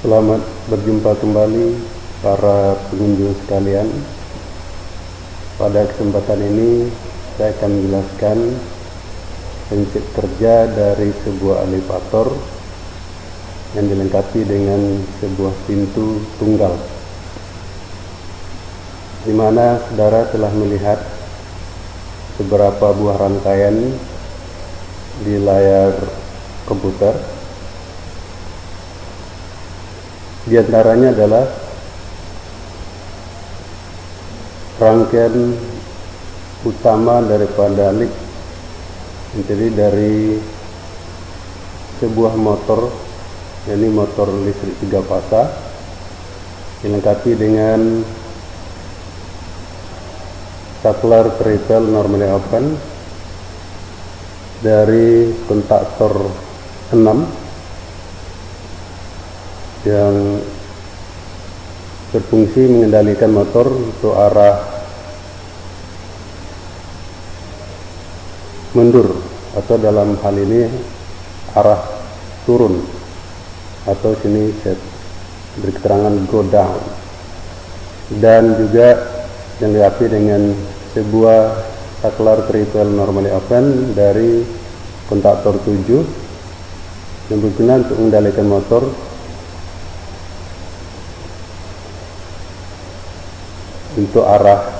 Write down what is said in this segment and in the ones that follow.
Selamat berjumpa kembali para pengunjung sekalian. Pada kesempatan ini saya akan menjelaskan prinsip kerja dari sebuah elevator yang dilengkapi dengan sebuah pintu tunggal, di mana saudara telah melihat beberapa buah rangkaian di layar komputer. Di antaranya adalah rangkaian utama daripada lift, jadi dari sebuah motor, yakni motor listrik 3 fasa, dilengkapi dengan saklar triple normally open dari kontaktor 6 yang berfungsi mengendalikan motor untuk arah mundur, atau dalam hal ini arah turun, atau sini saya beri keterangan go down, dan juga dilengkapi dengan sebuah saklar triple normally open dari kontaktor 7 yang berguna untuk mengendalikan motor untuk arah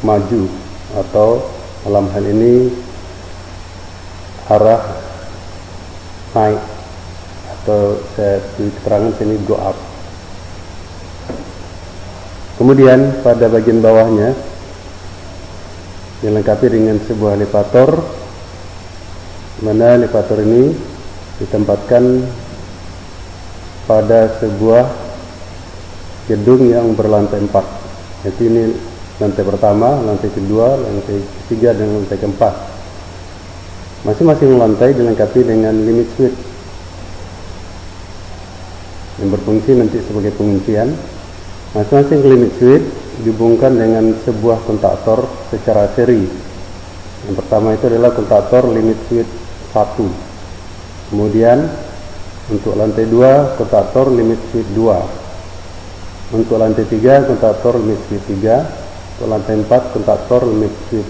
maju, atau dalam hal ini arah naik, atau saya beri keterangan sini go up. Kemudian pada bagian bawahnya dilengkapi dengan sebuah elevator, mana elevator ini ditempatkan pada sebuah gedung yang berlantai 4. Jadi ini lantai pertama, lantai kedua, lantai ketiga, dan lantai keempat. Masing-masing lantai dilengkapi dengan limit switch yang berfungsi nanti sebagai penguncian. Masing-masing limit switch dihubungkan dengan sebuah kontaktor secara seri. Yang pertama itu adalah kontaktor limit switch 1. Kemudian untuk lantai 2 kontaktor limit switch 2. Untuk lantai 3 kontaktor limit switch 3. Untuk lantai 4 kontaktor limit switch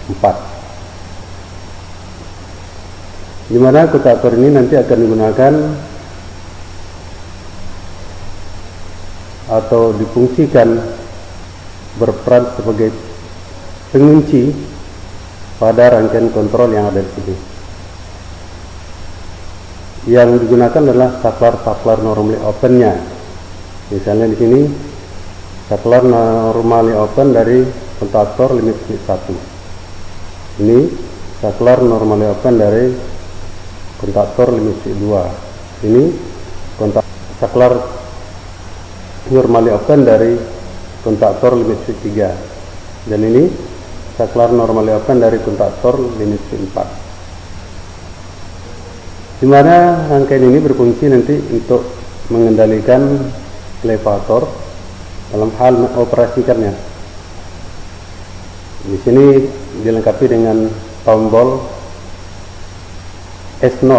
4. Di mana kontaktor ini nanti akan digunakan atau difungsikan berperan sebagai pengunci pada rangkaian kontrol yang ada di sini. Yang digunakan adalah saklar normally open-nya. Misalnya di sini saklar normally open dari kontaktor limit switch 1. Ini saklar normally open dari kontaktor limit switch 2. Ini saklar normally open dari kontaktor limit switch 3. Dan ini saklar normally open dari kontaktor limit switch 4. Di mana rangkaian ini berfungsi nanti untuk mengendalikan elevator dalam hal mengoperasikannya. Di sini dilengkapi dengan tombol S0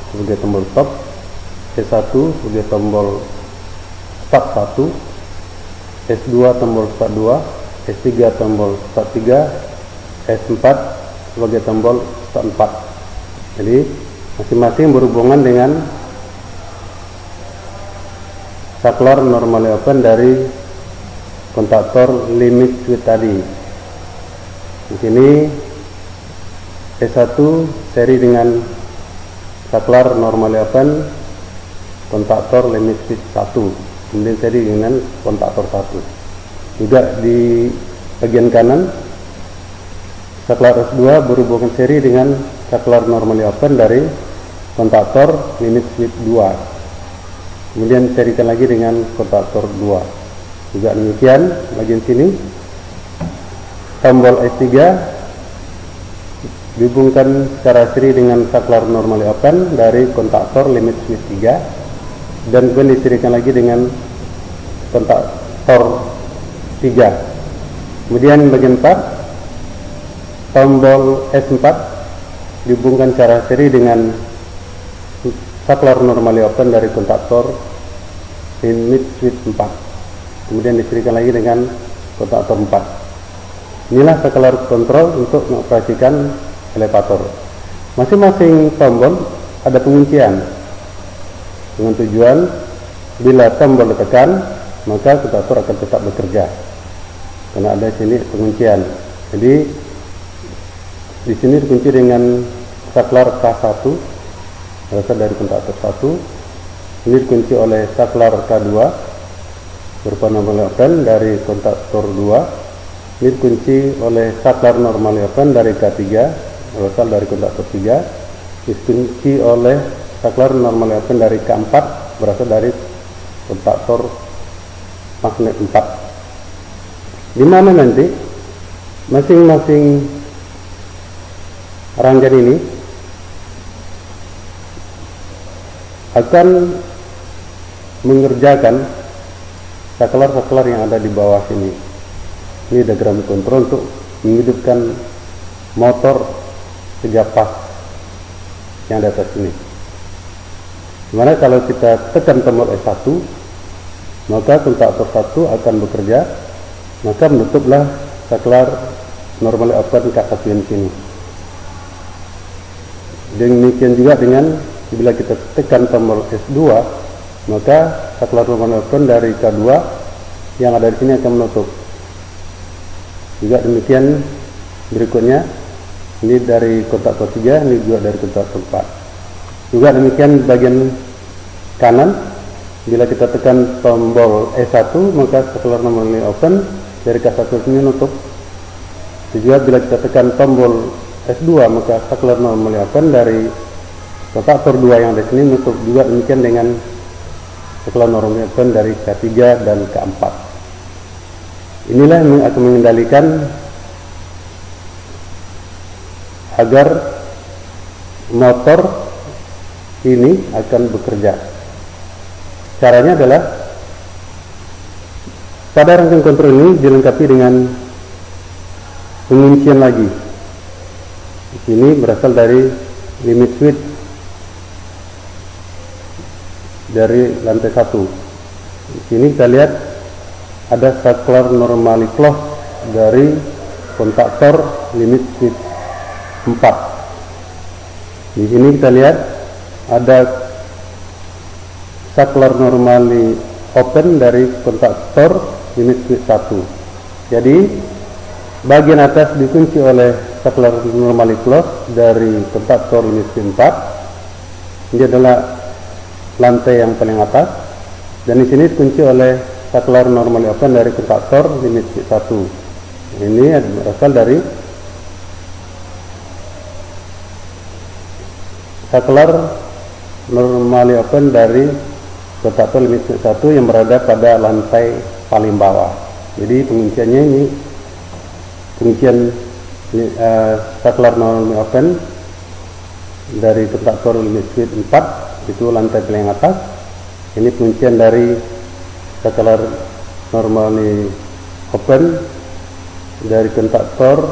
sebagai tombol stop, S1 sebagai tombol start 1, S2 tombol start 2, S3 tombol start 3, S4 sebagai tombol start 4. Jadi masing-masing berhubungan dengan saklar normally open dari kontaktor limit switch tadi. Di sini S1 seri dengan saklar normally open kontaktor limit switch 1, kemudian seri dengan kontaktor 1. Juga di bagian kanan saklar S2 berhubungan seri dengan saklar normally open dari kontaktor limit switch 2. Kemudian serikan lagi dengan kontaktor 2. Juga demikian bagian sini tombol S3 dihubungkan secara seri dengan saklar normally open dari kontaktor limit switch 3, dan kemudian diserikan lagi dengan kontaktor 3. Kemudian bagian 4 tombol S4 dihubungkan secara seri dengan saklar normally open dari kontaktor limit switch 4, kemudian disetrika lagi dengan kontaktor 4. Inilah saklar kontrol untuk mengoperasikan elevator. Masing-masing tombol ada penguncian dengan tujuan bila tombol ditekan maka kontaktor akan tetap bekerja karena ada sini penguncian. Jadi di sini dikunci dengan saklar K1 berasal dari kontaktor 1. Ini dikunci oleh saklar K2 berupa normal open dari kontaktor 2. Ini dikunci oleh saklar normal open dari K3 berasal dari kontaktor 3. Dikunci oleh saklar normal open dari K4 berasal dari kontaktor magnet 4. Di mana nanti masing-masing rangkaian ini akan mengerjakan saklar-saklar yang ada di bawah sini. Ini diagram kontrol untuk menghidupkan motor 3 pas yang di atas ini. Dimana kalau kita tekan tombol S1 maka kontaktor 1 akan bekerja, maka menutuplah saklar normal open K1 yang sini. Demikian juga dengan bila kita tekan tombol S2 maka saklar normal open dari K2 yang ada di sini akan menutup. Juga demikian berikutnya, ini dari kontaktor 3, ini juga dari kontaktor 4. Juga demikian bagian kanan, bila kita tekan tombol S1 maka saklar normal open dari K1 ini nutup. Juga bila kita tekan tombol S2 maka saklar normal open dari kontaktor 2 yang di sini nutup. Juga demikian dengan saklar normal open dari K3 dan K4. Inilah yang akan mengendalikan agar motor ini akan bekerja. Caranya adalah pada rangkaian kontrol ini dilengkapi dengan penguncian lagi. Ini berasal dari limit switch dari lantai 1. Di sini kita lihat ada saklar normally close dari kontaktor limit switch 4. Di sini kita lihat ada saklar normally open dari kontaktor limit switch 1. Jadi bagian atas dikunci oleh saklar normally close dari kontaktor limit switch 4. Ini adalah lantai yang paling atas, dan di sini dikunci oleh saklar normally open dari kontaktor limit switch 1. Ini berasal dari saklar normally open dari kontaktor limit switch 1 yang berada pada lantai paling bawah. Jadi pengunciannya ini penguncian saklar normally open dari kontaktor limit switch 4 itu lantai paling atas. Ini penguncian dari saklar normally open dari kontaktor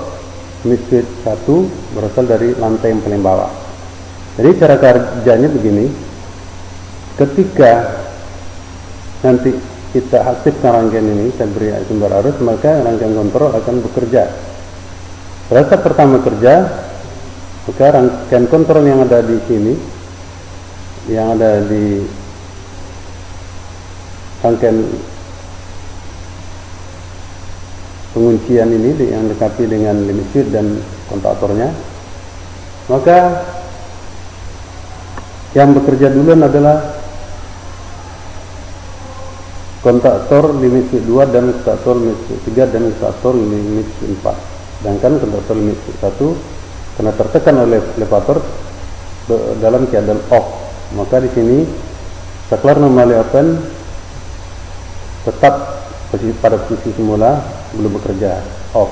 limit switch 1 berasal dari lantai yang paling bawah. Jadi cara kerjanya begini, ketika nanti kita aktifkan rangkaian ini, kita beri sumber arus, maka rangkaian kontrol akan bekerja. Pada saat pertama kerja, maka rangkaian kontrol yang ada di sini, yang ada di rangkaian penguncian ini yang dilengkapi dengan limit switch dan kontaktornya, maka yang bekerja duluan adalah kontaktor limit switch 2 dan kontaktor limit switch 3 dan kontaktor limit switch 4. Sedangkan kontaktor limit switch 1 karena tertekan oleh elevator dalam keadaan off, maka di sini saklar normally open tetap pada posisi semula, belum bekerja, off.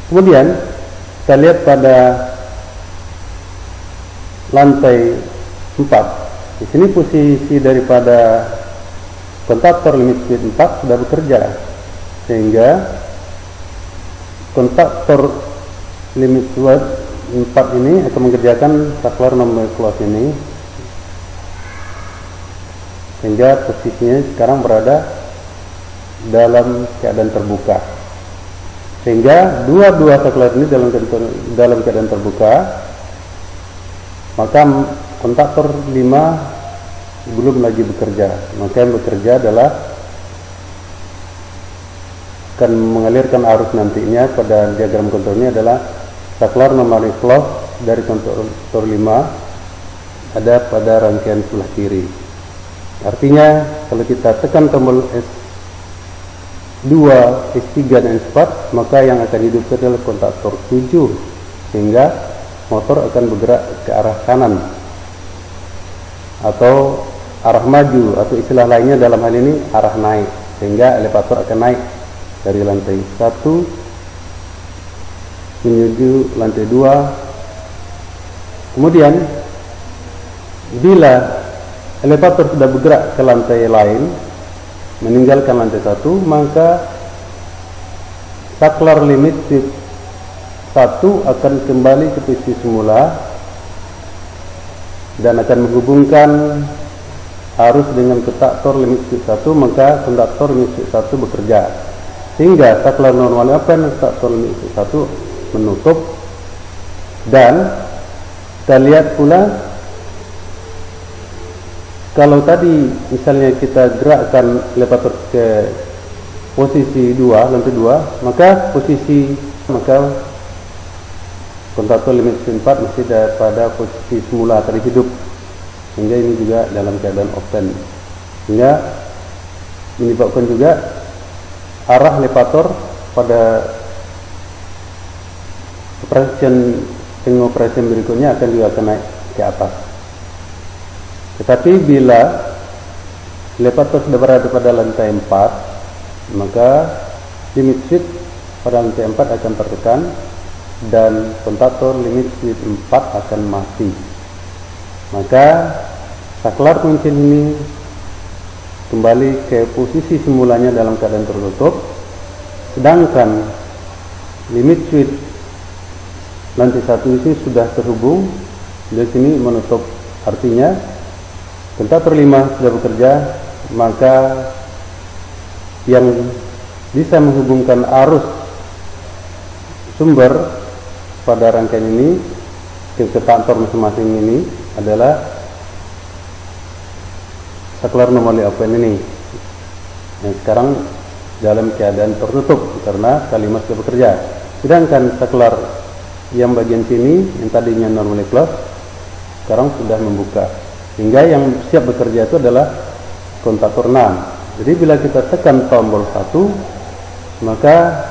Kemudian kita lihat pada lantai 4. Di sini posisi daripada kontaktor limit switch 4 sudah bekerja, sehingga kontaktor limit switch 4 ini akan mengerjakan saklar normal close ini sehingga posisinya sekarang berada dalam keadaan terbuka. Sehingga dua-dua saklar ini dalam keadaan terbuka, maka kontaktor 5 belum lagi bekerja. Maka yang bekerja adalah akan mengalirkan arus nantinya pada diagram kontur ini adalah saklar normally closed dari kontaktor 5 ada pada rangkaian sebelah kiri. Artinya kalau kita tekan tombol S2, S3 dan S4, maka yang akan hidup adalah kontaktor 7, sehingga motor akan bergerak ke arah kanan atau arah maju, atau istilah lainnya dalam hal ini arah naik, sehingga elevator akan naik dari lantai 1 menuju lantai 2. Kemudian bila elevator sudah bergerak ke lantai lain, meninggalkan lantai 1, maka saklar limit switch 1 akan kembali ke posisi semula dan akan menghubungkan arus dengan kontaktor limit switch 1, maka kontaktor limit switch 1 bekerja sehingga saklar normal open, kontaktor limit switch 1 menutup. Dan kita lihat pula, kalau tadi misalnya kita gerakkan elevator ke posisi 2, lantai 2, maka kontaktor limit switch 4 masih pada posisi semula tadi hidup, sehingga ini juga dalam keadaan open, sehingga menyebabkan juga arah elevator pada operation berikutnya akan juga akan naik ke atas. Tetapi bila elevator sudah berada pada lantai 4, maka limit switch pada lantai 4 akan tertekan dan kontaktor limit switch 4 akan mati. Maka saklar kuncil ini kembali ke posisi semulanya dalam keadaan tertutup, sedangkan limit switch lantai 1 ini sudah terhubung, di sini menutup. Artinya kontaktor 5 sudah bekerja, maka yang bisa menghubungkan arus sumber pada rangkaian ini ke kontaktor masing-masing ini adalah saklar normally open ini, yang sekarang dalam keadaan tertutup karena K5 sudah bekerja. Sedangkan saklar yang bagian sini yang tadinya normally closed sekarang sudah membuka, sehingga yang siap bekerja itu adalah kontaktor 6. Jadi bila kita tekan tombol 1, maka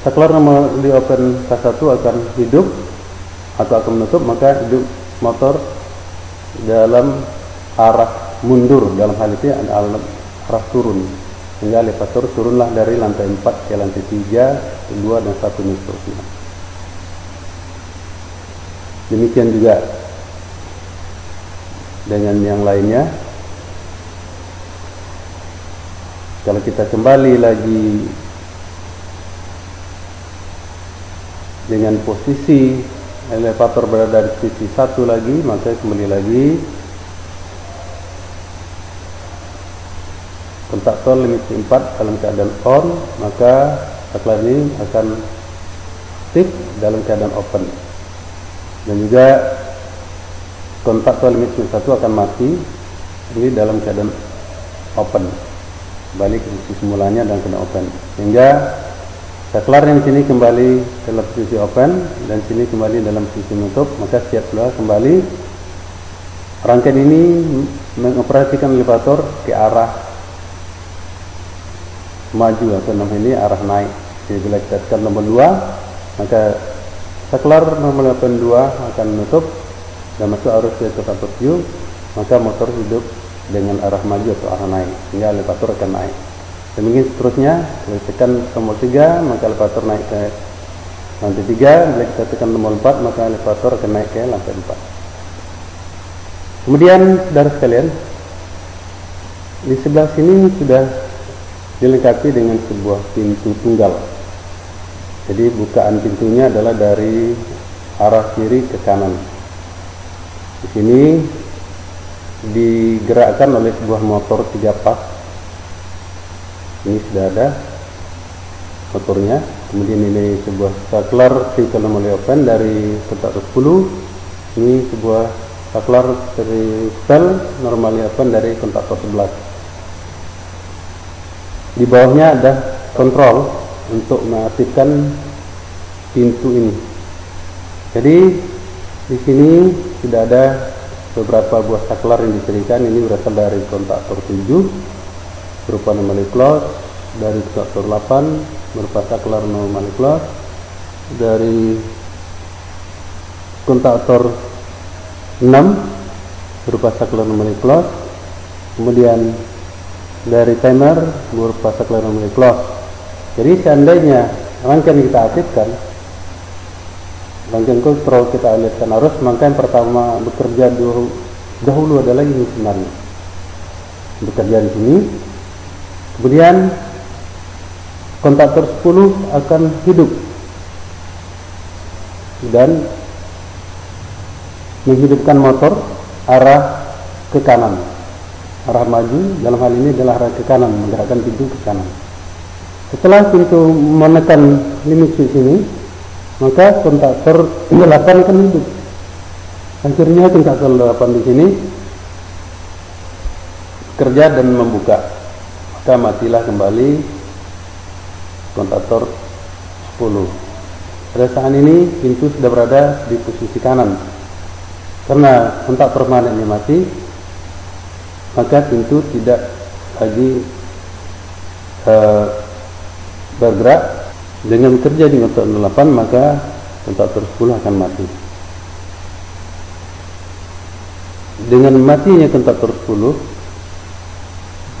saklar normally open K1 akan hidup atau akan menutup, maka hidup motor dalam arah mundur, dalam hal itu arah turun, sehingga elevator turunlah dari lantai 4 ke lantai 3, 2 dan 1 dan seterusnya. Demikian juga dengan yang lainnya. Kalau kita kembali lagi dengan posisi elevator berada di posisi 1 lagi, maka kembali lagi kontaktor limit 4 dalam keadaan on, maka saklar ini akan aktif dalam keadaan open, dan juga kontaktor limit 1 akan mati ini dalam keadaan open, balik ke posisi semulanya dan keadaan open, sehingga saklar yang sini kembali dalam posisi open dan sini kembali dalam posisi menutup. Maka siap pula kembali rangkaian ini mengoperasikan elevator ke arah maju atau namanya ini arah naik. Jadi bila kita tekan tombol 2, maka saklar normally open 2 akan menutup dan masuk arus ke kontaktor Q, maka motor hidup dengan arah maju atau arah naik, sehingga elevator akan naik. Demikian seterusnya, bila tekan tombol 3, maka elevator naik ke lantai 3. Bila kita tekan tombol 4, maka elevator akan naik ke lantai 4. Kemudian saudara sekalian, di sebelah sini sudah dilengkapi dengan sebuah pintu tunggal. Jadi bukaan pintunya adalah dari arah kiri ke kanan. Di sini digerakkan oleh sebuah motor 3 pas. Ini sudah ada motornya. Kemudian ini sebuah saklar vehicle normally open dari kontaktor 10. Ini sebuah saklar vehicle normally open dari kontaktor 11. Di bawahnya ada kontrol untuk mengaktifkan pintu ini. Jadi di sini sudah ada beberapa buah saklar yang disediakan. Ini berasal dari kontaktor 7 berupa normally close, dari kontaktor 8 berupa saklar normally close, dari kontaktor 6 berupa saklar normally close, kemudian dari timer berupa saklar normally close. Jadi seandainya rangkaian kita aktifkan, rangkaian kontrol kita alihkan arus, maka yang pertama bekerja dahulu adalah ini sebenarnya, bekerja di sini. Kemudian kontaktor 10 akan hidup dan menghidupkan motor arah ke kanan, arah maju. Dalam hal ini adalah arah ke kanan, menggerakkan pintu ke kanan. Setelah pintu menekan limit switch ini, maka kontaktor 8 akan hidup. Akhirnya kontaktor 8 di sini kerja dan membuka. Maka matilah kembali kontaktor 10. Pada saat ini pintu sudah berada di posisi kanan. Karena kontaktor permanennya mati, maka pintu tidak lagi bergerak. Dengan bekerja di kontaktor 8, maka kontaktor 10 akan mati. Dengan matinya kontaktor 10,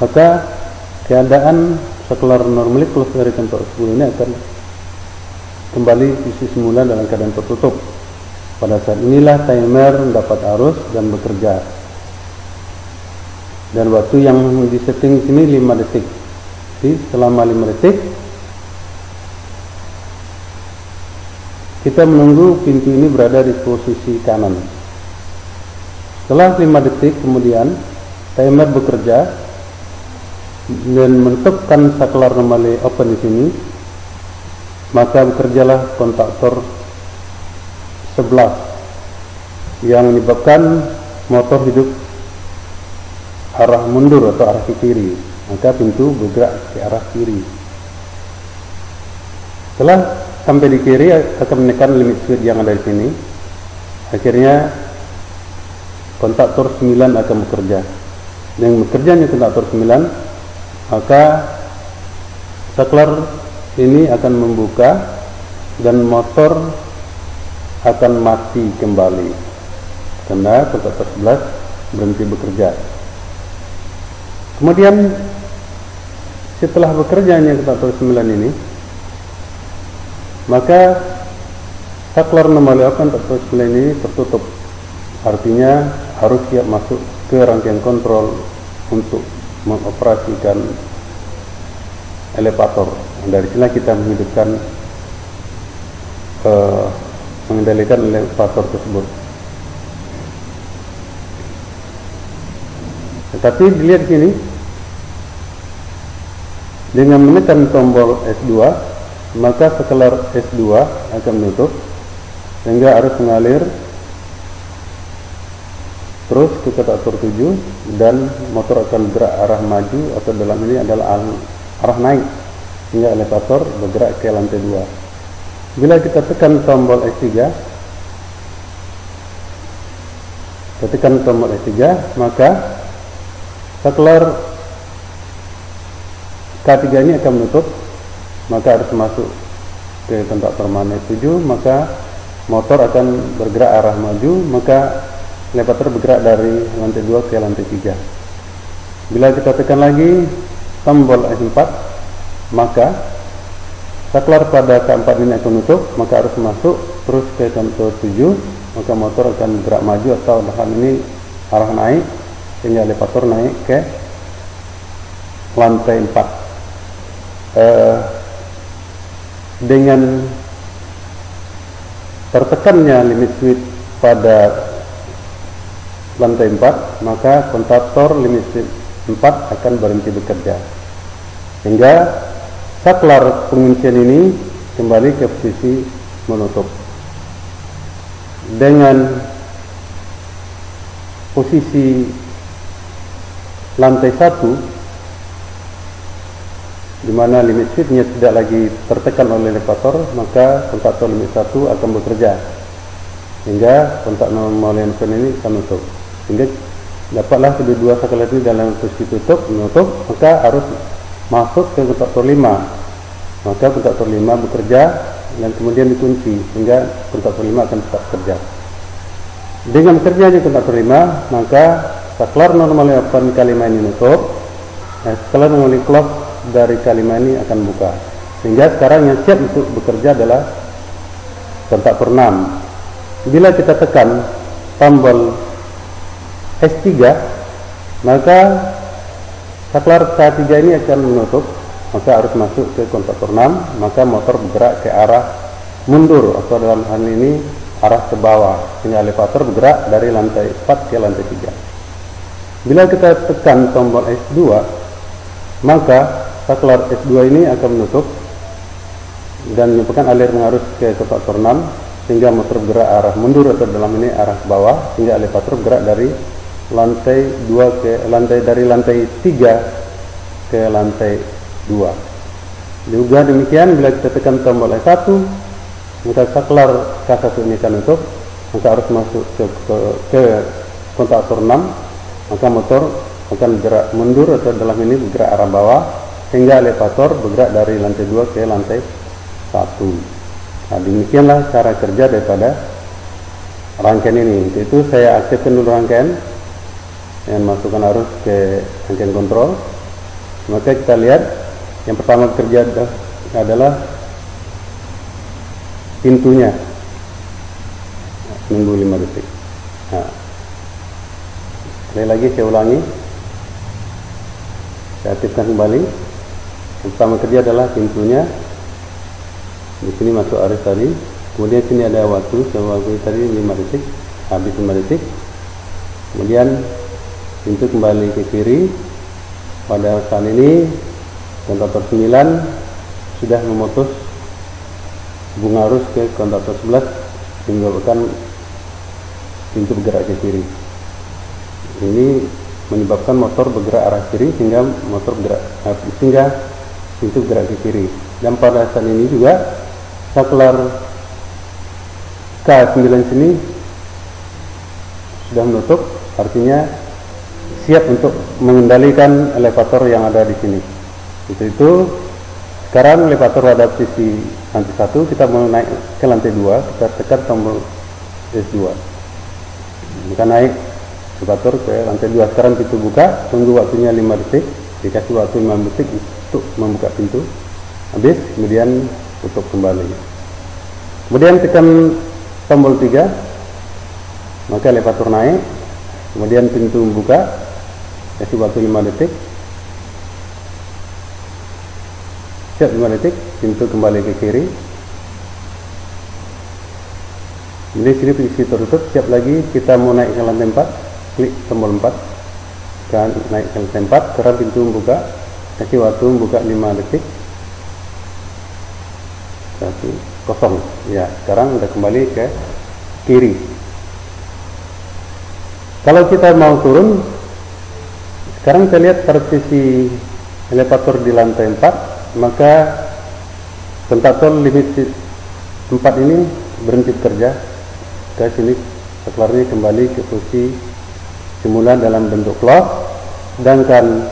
maka keadaan saklar normally close dari kontaktor 10 ini akan kembali posisi semula dalam keadaan tertutup. Pada saat inilah timer mendapat arus dan bekerja. Dan waktu yang disetting sini 5 detik. Jadi selama 5 detik kita menunggu pintu ini berada di posisi kanan. Setelah 5 detik kemudian timer bekerja dan menetapkan saklar normally open di sini, maka bekerjalah kontaktor 11 yang menyebabkan motor hidup arah mundur atau arah ke kiri. Maka pintu bergerak ke arah kiri. Setelah sampai di kiri akan menekan limit switch yang ada di sini. Akhirnya kontaktor 9 akan bekerja. Dengan bekerjanya kontaktor 9, maka saklar ini akan membuka dan motor akan mati kembali karena kontaktor 11 berhenti bekerja. Kemudian setelah bekerjanya kontaktor 9 ini, maka saklar normally open kontaktor 9 ini tertutup. Artinya harus siap masuk ke rangkaian kontrol untuk mengoperasikan elevator. Dari sini kita menghidupkan mengendalikan elevator tersebut. Tetapi dilihat sini, dengan menekan tombol S2, maka saklar S2 akan menutup sehingga arus mengalir terus ke kontaktor 7 dan motor akan bergerak arah maju, atau dalam ini adalah arah naik, sehingga elevator bergerak ke lantai 2. Bila kita tekan tombol S3, maka saklar K3 ini akan menutup, maka harus masuk ke kontaktor permanen 7, maka motor akan bergerak arah maju, maka elevator bergerak dari lantai 2 ke lantai 3. Bila kita tekan lagi tombol S4, maka saklar pada K4 ini akan menutup, maka harus masuk terus ke kontaktor 7, maka motor akan bergerak maju atau dalam ini arah naik, sehingga elevator naik ke lantai 4. Dengan tertekannya limit switch pada lantai 4, maka kontaktor limit switch 4 akan berhenti bekerja, sehingga saklar penguncian ini kembali ke posisi menutup. Dengan posisi lantai 1, di mana limit switch-nya tidak lagi tertekan oleh elevator, maka kontaktor limit 1 akan bekerja hingga kontak normal open ini akan tutup, sehingga dapatlah kedua saklar ini dalam posisi tutup menutup, maka harus masuk ke kontaktor 5, maka kontaktor 5 bekerja dan kemudian dikunci sehingga kontaktor 5 akan tetap kerja. Dengan bekerjanya kontaktor 5, maka saklar normal open K5 ini nutup, saklar normal close dari K5 ini akan buka, sehingga sekarang yang siap untuk bekerja adalah kontaktor 6. Bila kita tekan tombol S3, maka saklar K3 ini akan menutup, maka harus masuk ke kontaktor 6, maka motor bergerak ke arah mundur atau dalam hal ini arah ke bawah, sehingga elevator bergerak dari lantai 4 ke lantai 3. Bila kita tekan tombol S2, maka saklar S2 ini akan menutup dan menyebabkan aliran arus ke kontaktor 6, sehingga motor bergerak arah mundur atau dalam ini arah ke bawah, sehingga elevator bergerak dari lantai 2 ke dari lantai 3 ke lantai 2. Juga demikian bila kita tekan tombol S1, maka saklar K1 ini akan tutup, maka harus masuk ke kontaktor 6, maka motor akan bergerak mundur atau dalam ini bergerak arah bawah, sehingga elevator bergerak dari lantai 2 ke lantai 1. Nah, demikianlah cara kerja daripada rangkaian ini. Untuk itu saya aktifkan dulu rangkaian dan masukkan arus ke rangkaian kontrol. Maka kita lihat yang pertama kerja adalah pintunya. Nunggu 5 detik. Nah, sekali lagi saya ulangi, saya aktifkan kembali. Yang pertama kerja adalah pintunya. Di sini masuk arus tadi, kemudian sini ada waktu tadi 5 detik, habis 5 detik. Kemudian pintu kembali ke kiri. Pada saat ini kontaktor 9 sudah memutus hubung arus ke kontaktor 11, menyebabkan pintu bergerak ke kiri. Ini menyebabkan motor bergerak arah kiri, sehingga pintu bergerak ke kiri. Dan pada saat ini juga saklar K9 sini sudah menutup, artinya siap untuk mengendalikan elevator yang ada di sini. Itu sekarang elevator ada posisi lantai 1, kita mau naik ke lantai 2, kita tekan tombol S2, kita naik elevator ke lantai 2. Sekarang pintu buka, tunggu waktunya 5 detik, dikasih waktu 5 detik untuk membuka pintu, habis kemudian tutup kembali. Kemudian tekan tombol 3, maka elevator naik, kemudian pintu membuka, kasih waktu 5 detik, siap 5 detik, pintu kembali ke kiri. Jadi sini posisi tertutup, siap lagi, kita mau naik ke lantai 4, klik tombol 4, kan naik ke lantai 4, sekarang pintu membuka, kasih waktu membuka 5 detik, 1, 0. Ya, sekarang udah kembali ke kiri. Kalau kita mau turun, sekarang kita lihat pada posisi elevator di lantai 4, maka kontaktor limit 4 ini berhenti bekerja. Ke sini saklarnya kembali ke posisi semula dalam bentuk close. Sedangkan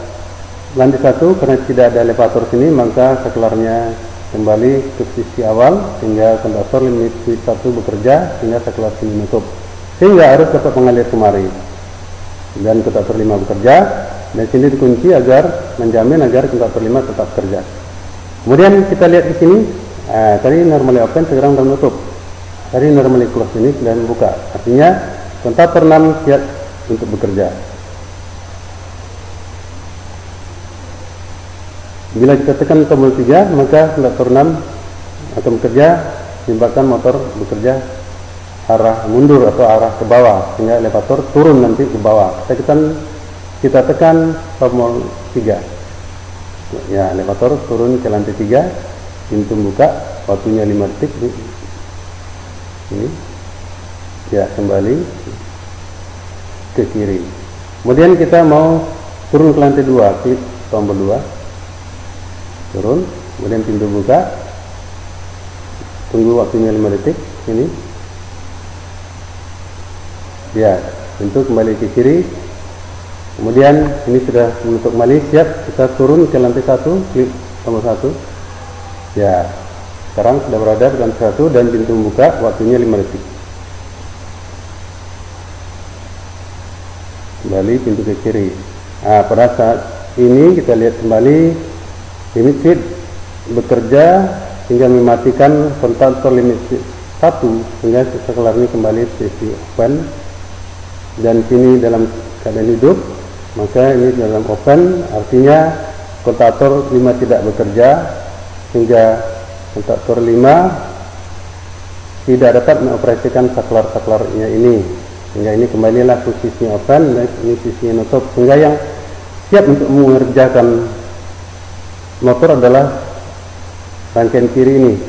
lantai 1 karena tidak ada elevator sini, maka saklarnya kembali ke posisi awal, sehingga kontaktor limit switch 1 bekerja, sehingga saklar sini menutup, sehingga harus dapat mengalir kemari, dan kontaktor 5 bekerja, dan sini dikunci agar menjamin agar kontaktor 5 tetap kerja. Kemudian kita lihat di sini, tadi normally open, sekarang sudah menutup. Tadi normally close ini sudah membuka, artinya kontaktor 6 siap untuk bekerja. Bila kita tekan tombol 3, maka kontaktor 6 akan bekerja, menyebabkan motor bekerja arah mundur atau arah ke bawah, sehingga elevator turun nanti ke bawah. Kita tekan tombol 3. Ya, elevator turun ke lantai 3, pintu buka, waktunya 5 detik. Ini. Ya, kembali ke kiri. Kemudian kita mau turun ke lantai 2, klik tombol 2. Turun, kemudian pintu buka. Tunggu waktunya 5 detik. Ini. Ya, pintu kembali ke kiri. Kemudian ini sudah menutup kembali, siap kita turun ke lantai 1, klik tombol 1. Ya, sekarang sudah berada di lantai 1 dan pintu buka, waktunya 5 detik. Kembali pintu ke kiri. Nah, pada saat ini kita lihat kembali limit speed bekerja hingga mematikan kontaktor limit speed 1 sehingga saklar ini kembali sesi open, dan sini dalam keadaan hidup. Maka ini dalam open, artinya kontaktor 5 tidak bekerja sehingga kontaktor 5 tidak dapat mengoperasikan saklar-saklarnya ini, sehingga ini kembalilah posisinya open dan ini posisinya nutup, sehingga yang siap untuk mengerjakan motor adalah rangkaian kiri ini,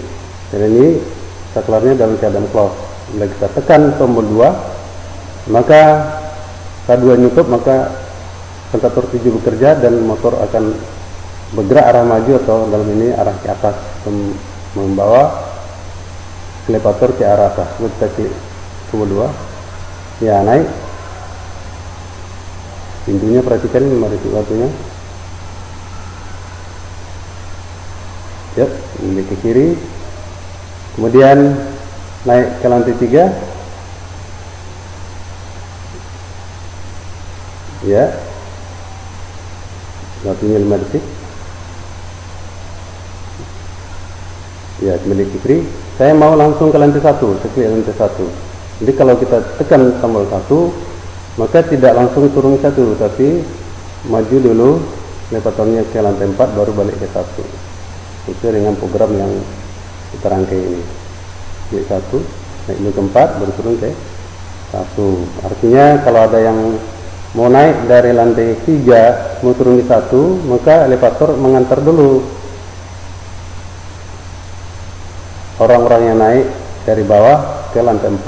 dan ini saklarnya dalam keadaan close. Bila kita tekan tombol 2, maka K2 nutup, maka kontaktor 7 bekerja dan motor akan bergerak arah maju atau dalam ini arah ke atas, membawa elevator ke arah atas. Kita klik tombol 2, ya naik. Pintunya perhatikan, 5 detik waktunya. Yep, ini ke kiri. Kemudian naik ke lantai 3. Ya, waktunya 5 detik. Ya, kembali ke kiri. Saya mau langsung ke lantai 1, saya klik lantai 1. Jadi kalau kita tekan tombol 1, maka tidak langsung turun 1, tapi maju dulu elevatornya ke lantai 4, baru balik ke 1. Sesuai dengan program yang kita rangkai ini. Klik 1, naik dulu ke 4, baru turun ke 1. Artinya kalau ada yang mau naik dari lantai 3 mau turun di 1, maka elevator mengantar dulu orang-orang yang naik dari bawah ke lantai 4,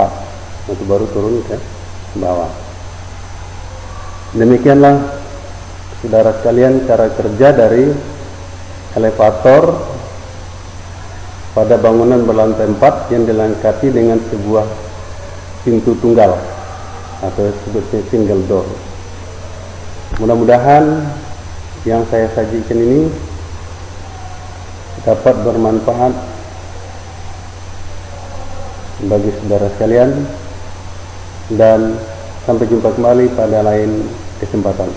nanti baru turun ke bawah. Demikianlah saudara sekalian cara kerja dari elevator pada bangunan berlantai 4 yang dilengkapi dengan sebuah pintu tunggal atau sebutnya single door. Mudah-mudahan yang saya sajikan ini dapat bermanfaat bagi saudara sekalian, dan sampai jumpa kembali pada lain kesempatan.